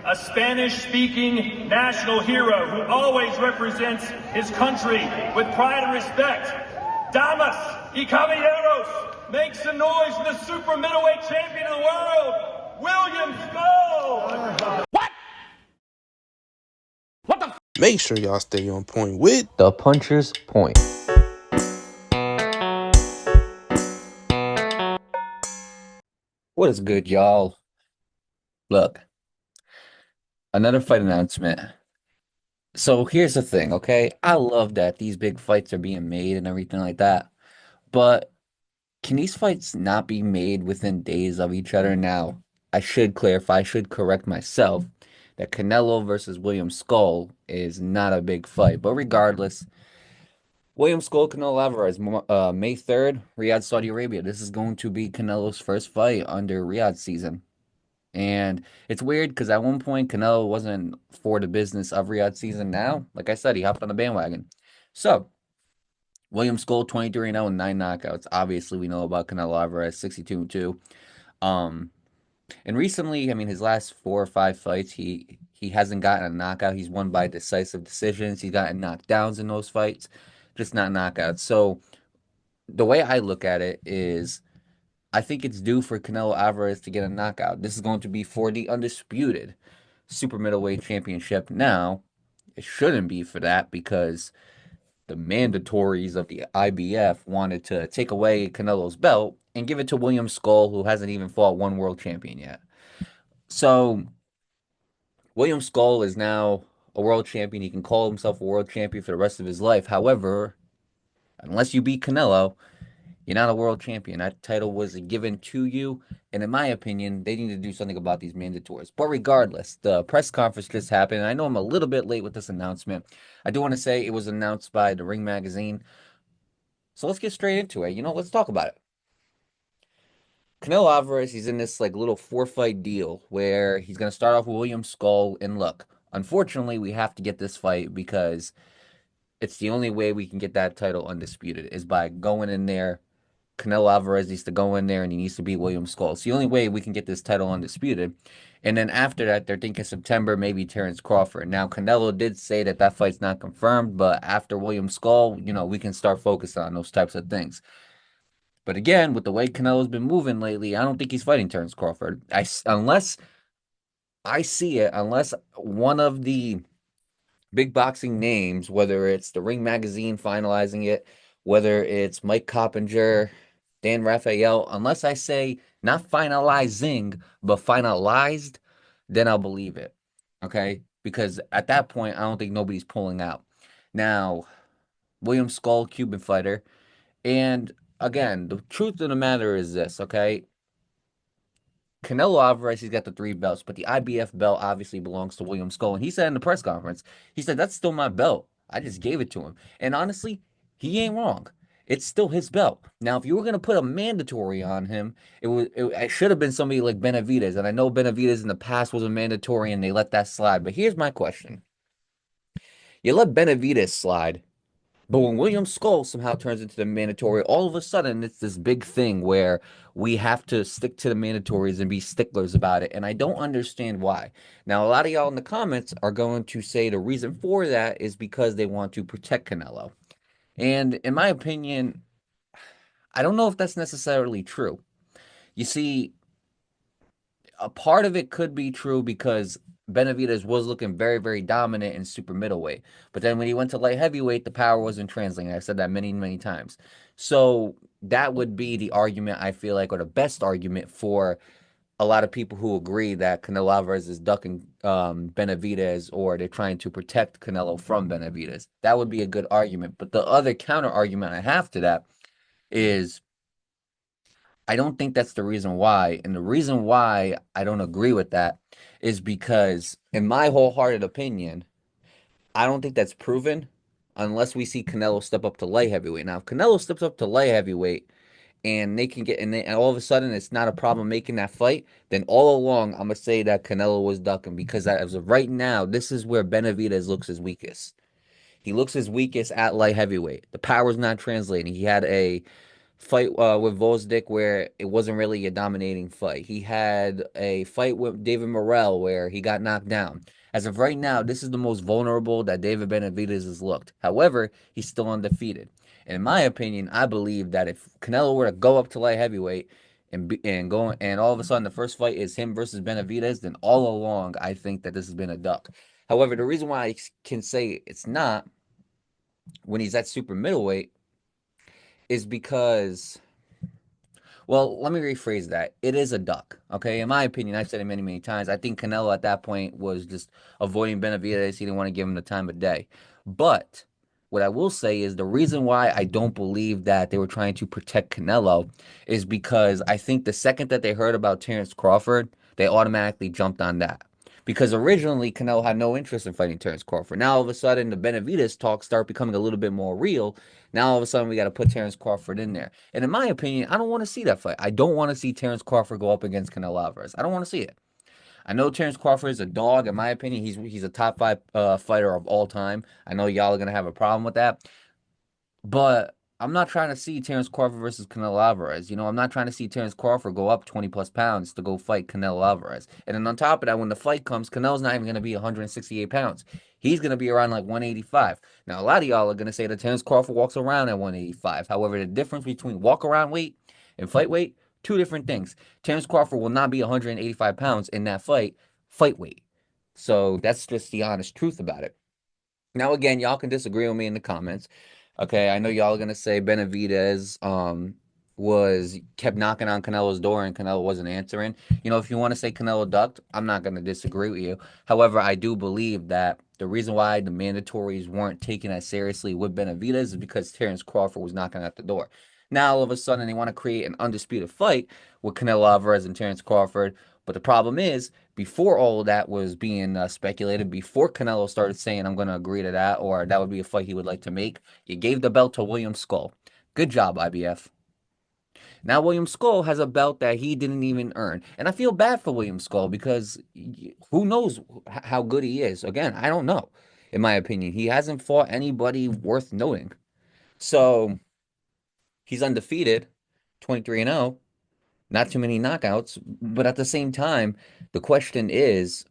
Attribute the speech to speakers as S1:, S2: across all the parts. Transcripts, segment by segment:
S1: a Spanish-speaking national hero who always represents his country with pride and respect. Damas y caballeros, make some noise for the super middleweight champion of the world, William Scull!
S2: Make sure y'all stay on point with
S3: The Puncher's Point. What is good, y'all? Look, another fight announcement. So here's the thing, okay? I love that these big fights are being made and everything like that. But can these fights not be made within days of each other? Now, I should clarify, I should correct myself that Canelo versus William Scull is not a big fight. But regardless, William Scull, Canelo Alvarez, May 3rd, Riyadh, Saudi Arabia. This is going to be Canelo's first fight under Riyadh season. And it's weird because at one point, Canelo wasn't for the business of Riyadh season. Now, like I said, he hopped on the bandwagon. So, William Scull, 23-0 and 9 knockouts. Obviously, we know about Canelo Alvarez, 62-2. And recently, I mean, his last 4 or 5 fights, he hasn't gotten a knockout. He's won by decisive decisions. He's gotten knockdowns in those fights, just not knockouts. So the way I look at it is I think it's due for Canelo Alvarez to get a knockout. This is going to be for the undisputed super middleweight championship. Now, it shouldn't be for that because the mandatories of the IBF wanted to take away Canelo's belt and give it to William Scull, who hasn't even fought one world champion yet. So, William Scull is now a world champion. He can call himself a world champion for the rest of his life. However, unless you beat Canelo, you're not a world champion. That title was given to you. And in my opinion, they need to do something about these mandatories. But regardless, the press conference just happened. I know I'm a little bit late with this announcement. I do want to say it was announced by the Ring magazine. So let's get straight into it. Let's talk about it. Canelo Alvarez, he's in this little 4-fight deal where he's going to start off with William Scull. And look, unfortunately, we have to get this fight because it's the only way we can get that title undisputed is by going in there. Canelo Alvarez needs to go in there and he needs to beat William Scull. It's the only way we can get this title undisputed. And then after that, they're thinking September, maybe Terence Crawford. Now, Canelo did say that fight's not confirmed, but after William Scull, we can start focusing on those types of things. But again, with the way Canelo's been moving lately, I don't think he's fighting Terence Crawford. Unless one of the big boxing names, whether it's the Ring magazine finalizing it, whether it's Mike Coppinger, Dan Raphael, unless I say not finalizing, but finalized, then I'll believe it. Okay? Because at that point, I don't think nobody's pulling out. Now, William Scull, Cuban fighter. And again, the truth of the matter is this, okay? Canelo Alvarez, he's got the 3 belts, but the IBF belt obviously belongs to William Scull. And he said in the press conference, he said, that's still my belt. I just gave it to him. And honestly, he ain't wrong. It's still his belt. Now, if you were going to put a mandatory on him, it should have been somebody like Benavidez. And I know Benavidez in the past was a mandatory and they let that slide. But here's my question. You let Benavidez slide, but when William Scull somehow turns into the mandatory, all of a sudden it's this big thing where we have to stick to the mandatories and be sticklers about it. And I don't understand why. Now, a lot of y'all in the comments are going to say the reason for that is because they want to protect Canelo. And in my opinion, I don't know if that's necessarily true. You see, a part of it could be true because Benavidez was looking very, very dominant in super middleweight. But then when he went to light heavyweight, the power wasn't translating. I've said that many, many times. So that would be the argument, I feel like, or the best argument for a lot of people who agree that Canelo Alvarez is ducking Benavidez or they're trying to protect Canelo from Benavidez. That would be a good argument. But the other counter argument I have to that is I don't think that's the reason why. And the reason why I don't agree with that is because, in my wholehearted opinion, I don't think that's proven unless we see Canelo step up to light heavyweight. Now, if Canelo steps up to light heavyweight and they can get and all of a sudden it's not a problem making that fight, then all along I'm gonna say that Canelo was ducking because as of right now, this is where Benavidez looks his weakest. He looks his weakest at light heavyweight. The power's not translating. He had a fight with Vosdick where it wasn't really a dominating fight. He had a fight with David Morrell where he got knocked down. As of right now, this is the most vulnerable that David Benavidez has looked. However, he's still undefeated. And in my opinion, I believe that if Canelo were to go up to light heavyweight and all of a sudden the first fight is him versus Benavidez, then all along I think that this has been a duck. However, the reason why I can say it's not when he's at super middleweight is because, well, let me rephrase that. It is a duck, okay? In my opinion, I've said it many, many times. I think Canelo at that point was just avoiding Benavidez. He didn't want to give him the time of day. But what I will say is the reason why I don't believe that they were trying to protect Canelo is because I think the second that they heard about Terence Crawford, they automatically jumped on that. Because originally Canelo had no interest in fighting Terence Crawford. Now all of a sudden the Benavidez talks start becoming a little bit more real. Now all of a sudden we got to put Terence Crawford in there. And in my opinion, I don't want to see that fight. I don't want to see Terence Crawford go up against Canelo Alvarez. I don't want to see it. I know Terence Crawford is a dog. In my opinion, he's a top 5 fighter of all time. I know y'all are gonna have a problem with that. But I'm not trying to see Terence Crawford versus Canelo Alvarez. I'm not trying to see Terence Crawford go up 20 plus pounds to go fight Canelo Alvarez. And then on top of that, when the fight comes, Canelo's not even going to be 168 pounds. He's going to be around like 185. Now, a lot of y'all are going to say that Terence Crawford walks around at 185. However, the difference between walk around weight and fight weight, two different things. Terence Crawford will not be 185 pounds in that fight weight. So that's just the honest truth about it. Now, again, y'all can disagree with me in the comments. Okay, I know y'all are gonna say Benavidez was kept knocking on Canelo's door and Canelo wasn't answering. If you want to say Canelo ducked, I'm not gonna disagree with you. However, I do believe that the reason why the mandatories weren't taken as seriously with Benavidez is because Terence Crawford was knocking at the door. Now all of a sudden they want to create an undisputed fight with Canelo Alvarez and Terence Crawford. But the problem is, before all of that was being speculated, before Canelo started saying, I'm going to agree to that, or that would be a fight he would like to make, you gave the belt to William Scull. Good job, IBF. Now William Scull has a belt that he didn't even earn. And I feel bad for William Scull because who knows how good he is. Again, I don't know, in my opinion. He hasn't fought anybody worth noting. So he's undefeated, 23-0. Not too many knockouts, but at the same time, the question is,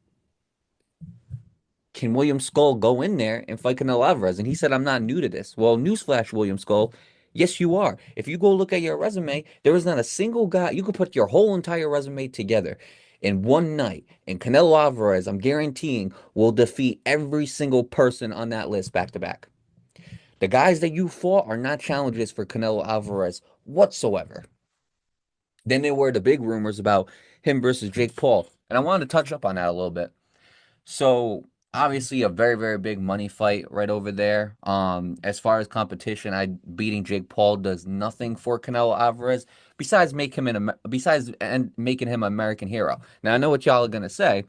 S3: can William Scull go in there and fight Canelo Alvarez? And he said, I'm not new to this. Well, newsflash, William Scull, yes, you are. If you go look at your resume, there is not a single guy. You could put your whole entire resume together in one night, and Canelo Alvarez, I'm guaranteeing, will defeat every single person on that list back to back. The guys that you fought are not challenges for Canelo Alvarez whatsoever. Then there were the big rumors about him versus Jake Paul. And I wanted to touch up on that a little bit. So obviously a very, very big money fight right over there. As far as competition, beating Jake Paul does nothing for Canelo Alvarez besides making him an American hero. Now I know what y'all are gonna say.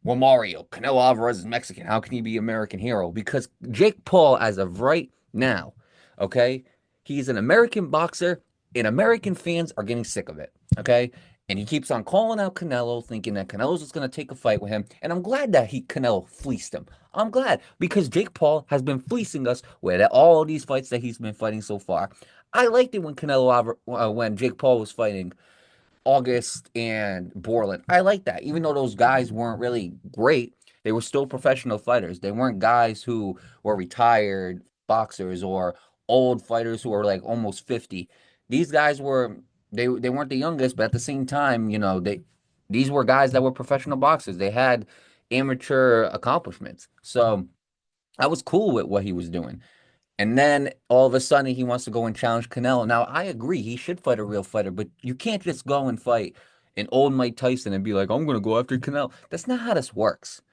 S3: Well, Mario, Canelo Alvarez is Mexican. How can he be American hero? Because Jake Paul, as of right now, okay, he's an American boxer. And American fans are getting sick of it, okay? And he keeps on calling out Canelo, thinking that Canelo's just going to take a fight with him. And I'm glad that Canelo fleeced him. I'm glad, because Jake Paul has been fleecing us with all these fights that he's been fighting so far. I liked it when Jake Paul was fighting August and Borland. I like that. Even though those guys weren't really great, they were still professional fighters. They weren't guys who were retired boxers or old fighters who were like almost 50. These guys they weren't the youngest, but at the same time, these were guys that were professional boxers. They had amateur accomplishments. So I was cool with what he was doing. And then all of a sudden he wants to go and challenge Canelo. Now I agree he should fight a real fighter, but you can't just go and fight an old Mike Tyson and be like, I'm gonna go after Canelo. That's not how this works.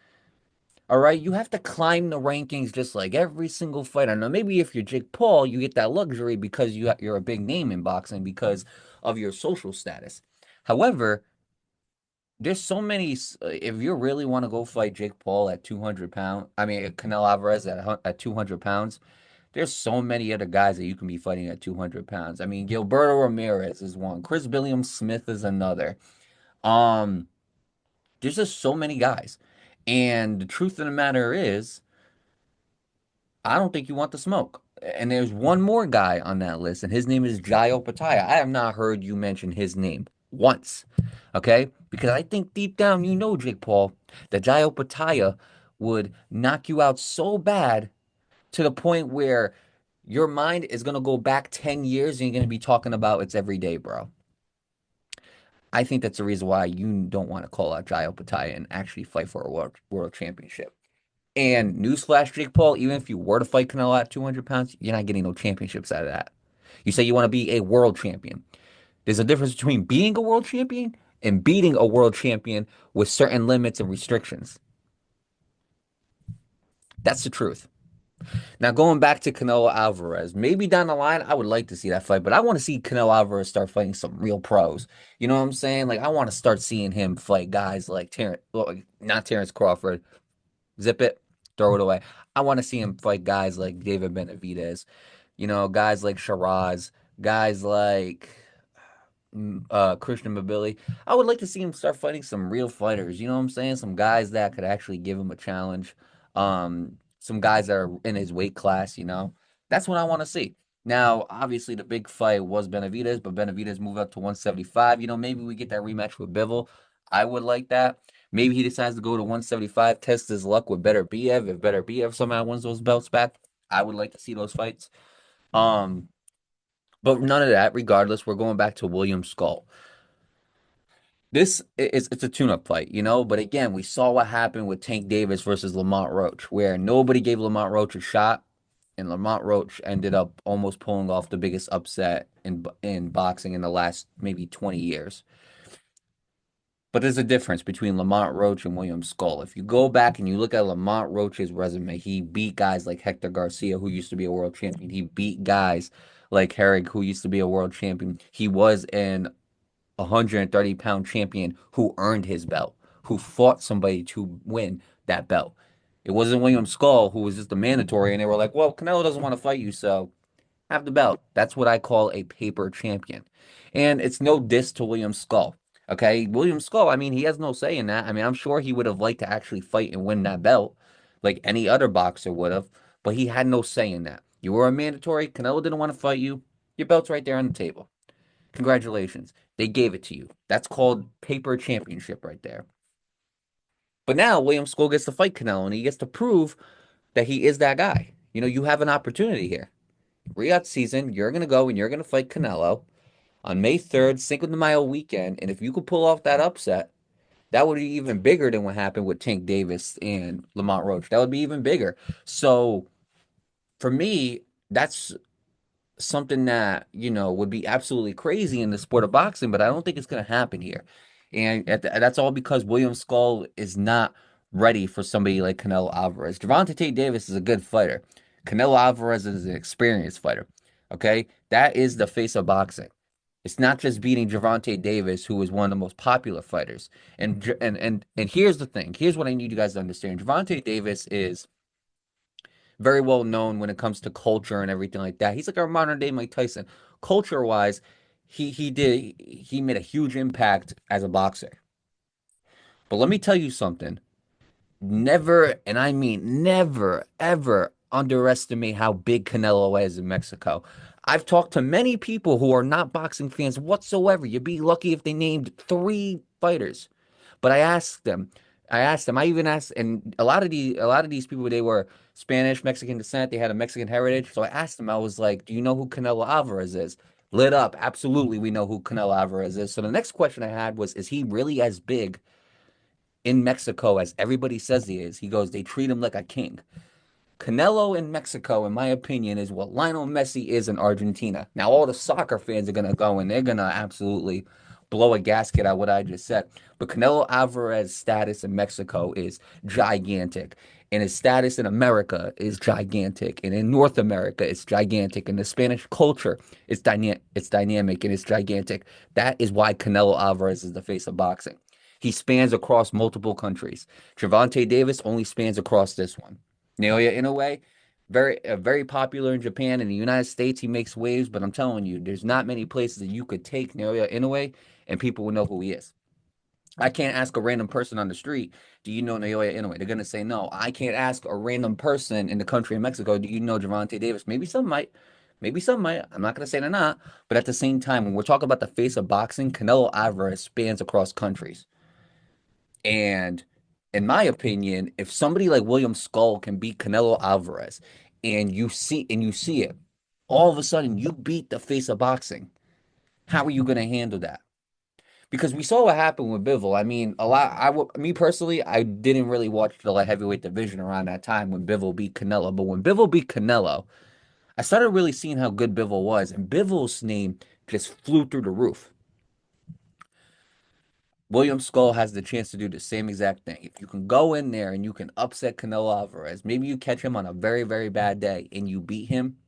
S3: All right, you have to climb the rankings just like every single fighter. Now, maybe if you're Jake Paul, you get that luxury because you're a big name in boxing because of your social status. However, there's so many. If you really want to go fight Jake Paul at 200 pounds, Canelo Alvarez at 200 pounds, there's so many other guys that you can be fighting at 200 pounds. Gilberto Ramirez is one. Chris William Smith is another. There's just so many guys. And the truth of the matter is, I don't think you want the smoke. And there's one more guy on that list, and his name is Jai Opetaia. I have not heard you mention his name once, okay? Because I think deep down you know, Jake Paul, that Jai Opetaia would knock you out so bad to the point where your mind is going to go back 10 years and you're going to be talking about it's every day, bro. I think that's the reason why you don't want to call out Jai Opetaia and actually fight for a world championship. And newsflash, Jake Paul, even if you were to fight Canelo at 200 pounds, you're not getting no championships out of that. You say you want to be a world champion. There's a difference between being a world champion and beating a world champion with certain limits and restrictions. That's the truth. Now, going back to Canelo Alvarez, maybe down the line, I would like to see that fight, but I want to see Canelo Alvarez start fighting some real pros. You know what I'm saying? Like, I want to start seeing him fight guys like not Terence Crawford. Zip it, throw it away. I want to see him fight guys like David Benavidez, guys like Shiraz, guys like Christian Mabili. I would like to see him start fighting some real fighters. You know what I'm saying? Some guys that could actually give him a challenge. Some guys that are in his weight class. That's what I want to see. Now, obviously, the big fight was Benavidez, but Benavidez moved up to 175. Maybe we get that rematch with Bivol. I would like that. Maybe he decides to go to 175, test his luck with Better Biev. If Better Biev somehow wins those belts back, I would like to see those fights. But none of that. Regardless, we're going back to William Scull. It's a tune-up fight, But again, we saw what happened with Tank Davis versus Lamont Roach, where nobody gave Lamont Roach a shot, and Lamont Roach ended up almost pulling off the biggest upset in boxing in the last maybe 20 years. But there's a difference between Lamont Roach and William Scull. If you go back and you look at Lamont Roach's resume, he beat guys like Hector Garcia, who used to be a world champion. He beat guys like Herrig, who used to be a world champion. He was an 130-pound champion who earned his belt, who fought somebody to win that belt. It wasn't William Scull, who was just a mandatory, and they were like, well, Canelo doesn't want to fight you, so have the belt. That's what I call a paper champion. And it's no diss to William Scull. Okay, William Scull, he has no say in that. I'm sure he would have liked to actually fight and win that belt like any other boxer would have, but he had no say in that. You were a mandatory. Canelo didn't want to fight you. Your belt's right there on the table. Congratulations. They gave it to you. That's called paper championship right there. But now William Scull gets to fight Canelo, and he gets to prove that he is that guy. You have an opportunity here. Riyadh season, you're going to go and you're going to fight Canelo on May 3rd, Cinco de Mayo weekend, and if you could pull off that upset, that would be even bigger than what happened with Tank Davis and Lamont Roach. That would be even bigger. So, for me, that's something that, would be absolutely crazy in the sport of boxing, but I don't think it's going to happen here. And that's all because William Scull is not ready for somebody like Canelo Alvarez. Gervonta Tate Davis is a good fighter. Canelo Alvarez is an experienced fighter. Okay? That is the face of boxing. It's not just beating Gervonta Davis, who is one of the most popular fighters. And here's the thing. Here's what I need you guys to understand. Gervonta Davis is very well known when it comes to culture and everything like that. He's like our modern day Mike Tyson. Culture-wise, he made a huge impact as a boxer. But let me tell you something. Never, and I mean never, ever underestimate how big Canelo is in Mexico. I've talked to many people who are not boxing fans whatsoever. You'd be lucky if they named 3 fighters. But I even asked, and a lot of these people, they were Spanish, Mexican descent, they had a Mexican heritage. So I asked them, I was like, do you know who Canelo Alvarez is? Lit up. Absolutely, we know who Canelo Alvarez is. So the next question I had was, is he really as big in Mexico as everybody says he is? He goes, they treat him like a king. Canelo in Mexico, in my opinion, is what Lionel Messi is in Argentina. Now, all the soccer fans are going to go and they're going to absolutely blow a gasket at what I just said. But Canelo Alvarez's status in Mexico is gigantic. And his status in America is gigantic. And in North America, it's gigantic. And the Spanish culture is dynamic and it's gigantic. That is why Canelo Alvarez is the face of boxing. He spans across multiple countries. Gervonta Davis only spans across this one. Naoya Inoue, very popular in Japan. In the United States, he makes waves, but I'm telling you, there's not many places that you could take Naoya Inoue and people will know who he is. I can't ask a random person on the street, do you know Naoya Inoue? They're gonna say no. I can't ask a random person in the country of Mexico, do you know Gervonta Davis? Maybe some might. Maybe some might. I'm not gonna say they're not. But at the same time, when we're talking about the face of boxing, Canelo Alvarez spans across countries. And in my opinion, if somebody like William Scull can beat Canelo Alvarez and you see it, all of a sudden you beat the face of boxing. How are you gonna handle that? Because we saw what happened with Bivol. I mean, me personally, I didn't really watch the light heavyweight division around that time when Bivol beat Canelo. But when Bivol beat Canelo, I started really seeing how good Bivol was, and Bivol's name just flew through the roof. William Scull has the chance to do the same exact thing. If you can go in there and you can upset Canelo Alvarez, maybe you catch him on a very, very bad day and you beat him,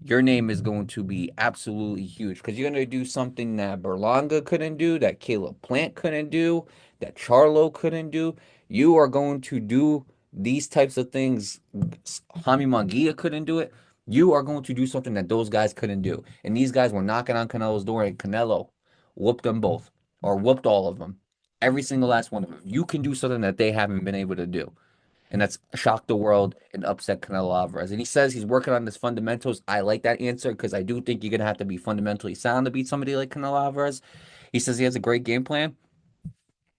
S3: your name is going to be absolutely huge because you're going to do something that Berlanga couldn't do, that Caleb Plant couldn't do, that Charlo couldn't do. You are going to do these types of things. Jaime Munguia couldn't do it. You are going to do something that those guys couldn't do. And these guys were knocking on Canelo's door, and Canelo whooped them both or whooped all of them. Every single last one of them. You can do something that they haven't been able to do, and that's shocked the world and upset Canelo Alvarez. And he says he's working on his fundamentals. I like that answer because I do think you're gonna have to be fundamentally sound to beat somebody like Canelo Alvarez. He says he has a great game plan.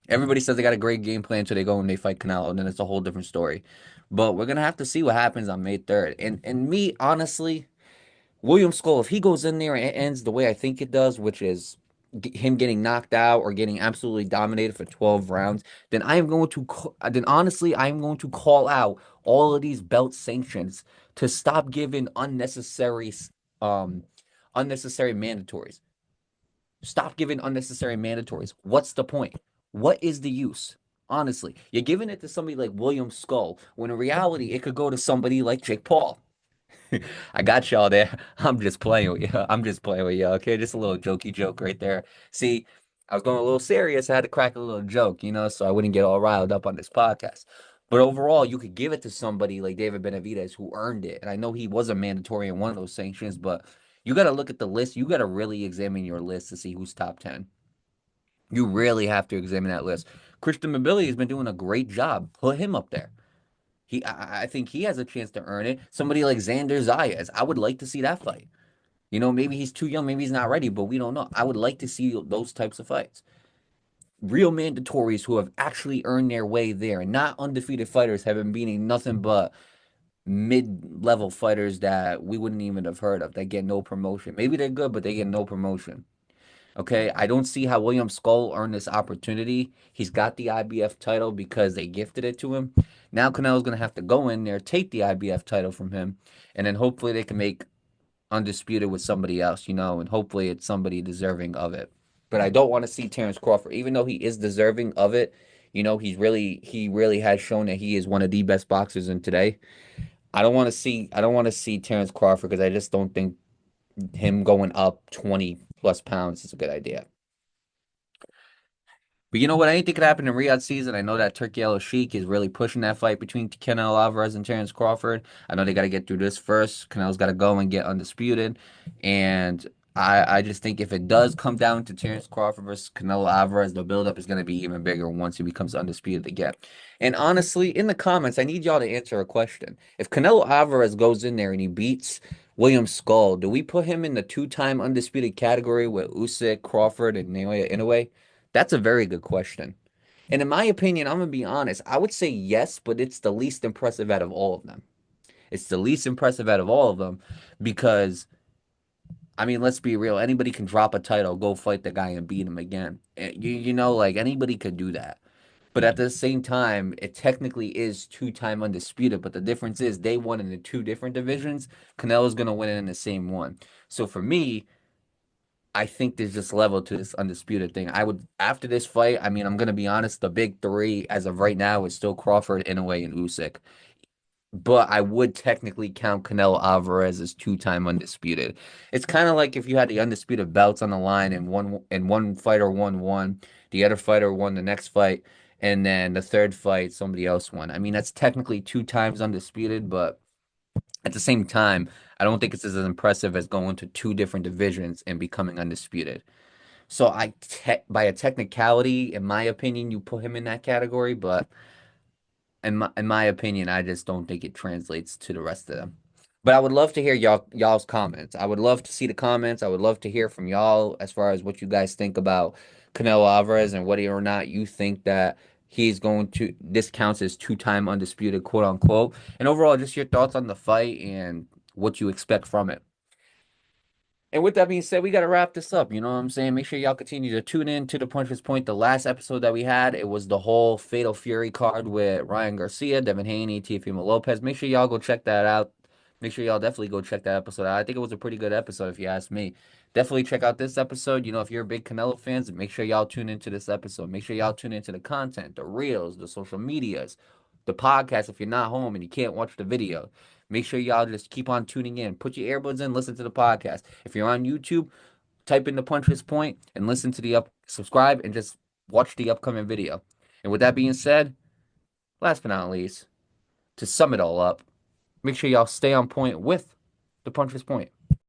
S3: Everybody says they got a great game plan until they go and they fight Canelo, and then it's a whole different story. But we're gonna have to see what happens on May 3rd. And me, honestly, William Scull, if he goes in there and it ends the way I think it does, which is him getting knocked out or getting absolutely dominated for 12 rounds, then honestly, I am going to call out all of these belt sanctions to stop giving um unnecessary mandatories. Stop giving unnecessary mandatories. What's the point? What is the use? Honestly, you're giving it to somebody like William Scull when in reality it could go to somebody like Jake Paul. I got y'all there. I'm just playing with you. I'm just playing with you. Okay, just a little jokey joke right there. See, I was going a little serious. I had to crack a little joke, so I wouldn't get all riled up on this podcast. But overall, you could give it to somebody like David Benavidez who earned it. And I know he was a mandatory in one of those sanctions, but you got to look at the list. You got to really examine your list to see who's top 10. You really have to examine that list. Christian Mobility has been doing a great job. Put him up there. I think he has a chance to earn it. Somebody like Xander Zayas, I would like to see that fight. Maybe he's too young, maybe he's not ready, but we don't know. I would like to see those types of fights. Real mandatories who have actually earned their way there, and not undefeated fighters have been beating nothing but mid-level fighters that we wouldn't even have heard of that get no promotion. Maybe they're good, but they get no promotion. Okay, I don't see how William Scull earned this opportunity. He's got the IBF title because they gifted it to him. Now Canelo's going to have to go in there, take the IBF title from him, and then hopefully they can make Undisputed with somebody else, and hopefully it's somebody deserving of it. But I don't want to see Terence Crawford, even though he is deserving of it. He really has shown that he is one of the best boxers in today. I don't want to see Terence Crawford because I just don't think him going up 20 plus pounds is a good idea. But you know what? Anything could happen in Riyadh season. I know that Turkey Al Sheikh is really pushing that fight between Canelo Alvarez and Terence Crawford. I know they got to get through this first. Canelo's got to go and get undisputed. And I just think if it does come down to Terence Crawford versus Canelo Alvarez, the buildup is going to be even bigger once he becomes undisputed again. And honestly, in the comments, I need y'all to answer a question. If Canelo Alvarez goes in there and he beats William Scull, do we put him in the two-time undisputed category with Usyk, Crawford, and Naoya Inoue? That's a very good question. And in my opinion, I'm going to be honest. I would say yes, but it's the least impressive out of all of them. It's the least impressive out of all of them because, I mean, let's be real. Anybody can drop a title, go fight the guy and beat him again. Like anybody could do that. But at the same time, it technically is two-time undisputed. But the difference is they won in the two different divisions. Canelo's going to win in the same one. So for me, I think there's just level to this undisputed thing. After this fight, I mean, I'm gonna be honest, the big three as of right now is still Crawford, Inoue, and Usyk. But I would technically count Canelo Alvarez as two-time undisputed. It's kind of like if you had the undisputed belts on the line and one fighter won one, the other fighter won the next fight, and then the third fight somebody else won. I mean, that's technically two times undisputed, but at the same time, I don't think it's as impressive as going to two different divisions and becoming undisputed. So by a technicality, in my opinion, you put him in that category, but in my opinion, I just don't think it translates to the rest of them. But I would love to hear y'all's comments. I would love to see the comments. I would love to hear from y'all as far as what you guys think about Canelo Alvarez and whether or not you think that he's going to this counts as two-time undisputed, quote unquote. And overall, just your thoughts on the fight and what you expect from it. And with that being said, we got to wrap this up. You know what I'm saying? Make sure y'all continue to tune in to the Puncher's Point. The last episode that we had, it was the whole Fatal Fury card with Ryan Garcia, Devin Haney, Teofimo Lopez. Make sure y'all go check that out. Make sure y'all definitely go check that episode out. I think it was a pretty good episode, if you ask me. Definitely check out this episode. You know, if you're a big Canelo fans, make sure y'all tune into this episode. Make sure y'all tune into the content, the reels, the social medias, the podcast if you're not home and you can't watch the video. Make sure y'all just keep on tuning in. Put your earbuds in, listen to the podcast. If you're on YouTube, type in the Puncher's Point and listen to subscribe and just watch the upcoming video. And with that being said, last but not least, to sum it all up, make sure y'all stay on point with the Puncher's Point.